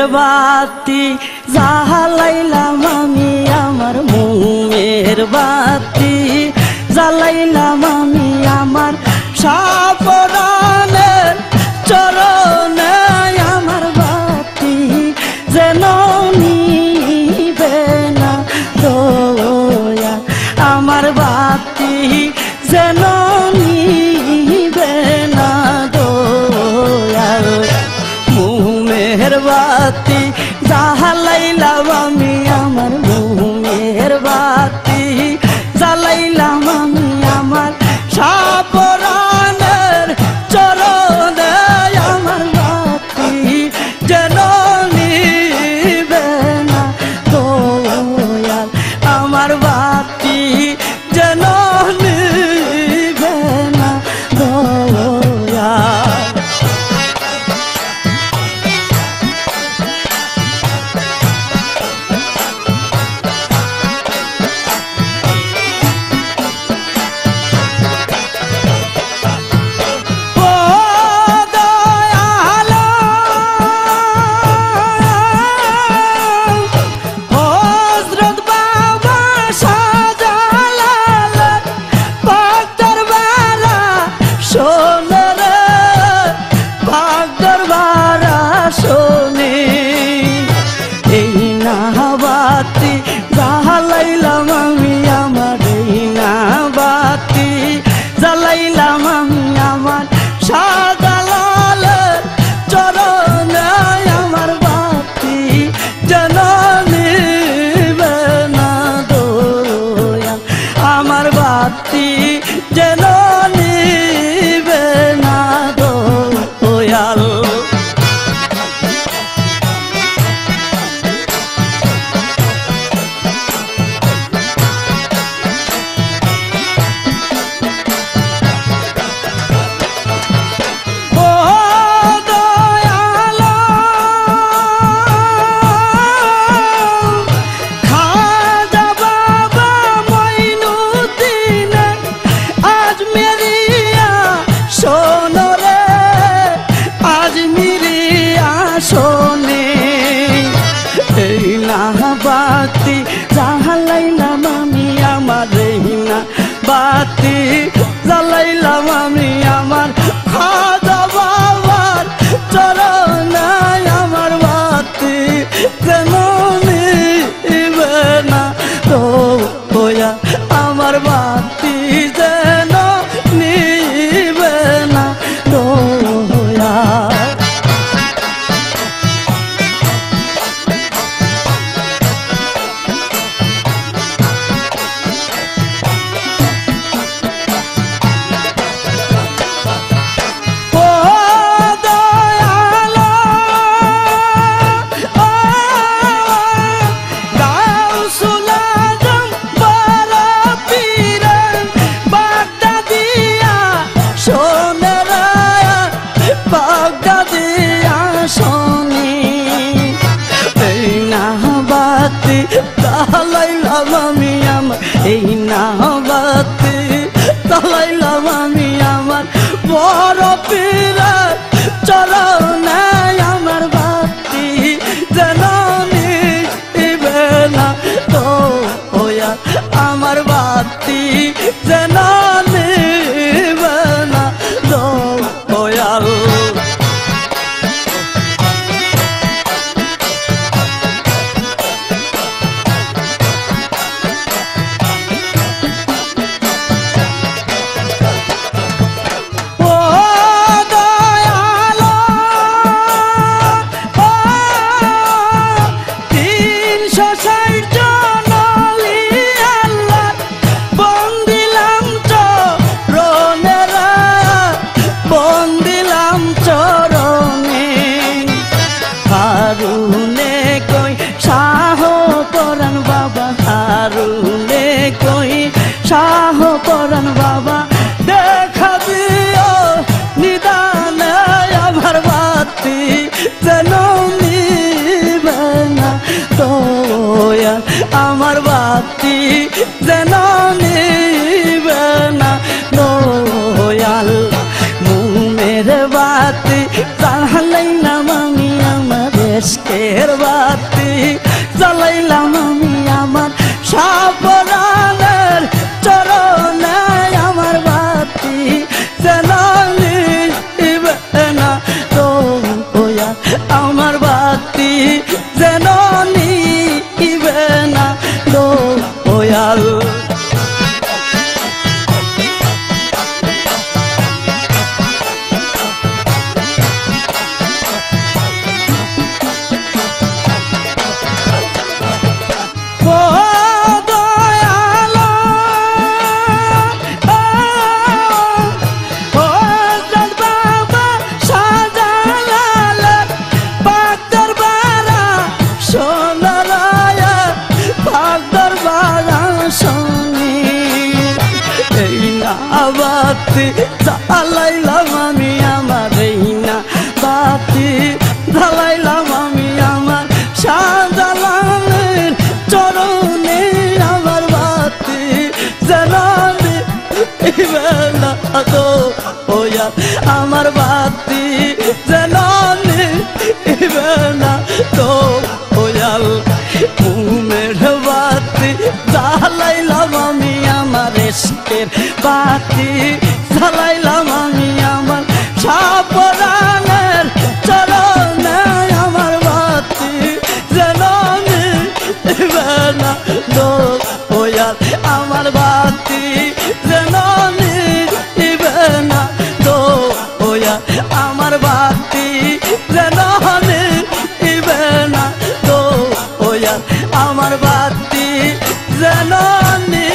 বাতি জ্বালাইলাম আমি আমার মোমের বাতি জ্বালাইলাম আমি আমার সাপরানের চরণে আমার বাতি যেন নিবে না দয়া আমার বাতি যেন নিবে না দয়া মোমের বাতি জ্বালাইলাম আমি আমার মোমের বাতি জ্বালাইলাম আমি আমার সাপরানের চরণে আমার বাতি যেন নিবে না দয়াল আমার বাতি যেন নিবে না দয়াল জ্বালাইলাম আমি আমার না বাতি জ্বালাইলাম আমি আমার শাহজালালের চরণে আমার বাতি যেন নিবে না দয়াল আমার বাতি যেন নিবে না দয়াল বাতি জ্বালাইলাম আমি আমার না বাতি জ্বালাইলাম আমি আমার খাজা বাবার চরণে আমার বাতি যেন নিবে না দয়া আমার বাতি যেন নিবে না দয়া জ্বালাইলাম আমি আমার এই না বাতি জ্বালাইলাম আমি আমার বড় পীরের চরণে আমার বাতি যেন নিবে না দয়া আমার বাতি যেন নিবে না দয়াল হারুনে কই শাহ পরান বাবা হারুনে কই শাহ পরান বাবা দেখা দিও নিদানে আমার বাতি যেন নিবে না তো বাতি জ্বালাইলাম আমি আমার এই না বাতি জ্বালাইলাম আমি আমার শাহজালালের চরণে আমার বাতি জ্বালানি বেলা তো ওয়া আমার বাতি জ্বালানি বেলা তো ওয়াল ঘুমের বাতি জ্বালাইলাম আমি আমার ইশকের বাতি জ্বালাইলাম আমি আমার সাপরানের চরণে আমার বাতি জ্বালানি বেলা তো ওয়াল আমার বাতি জ্বালানি বেলা তো ওয়া আমার বাতি জ্বালানি বেলা তো ওয়া আমার বাতি জ্বালানি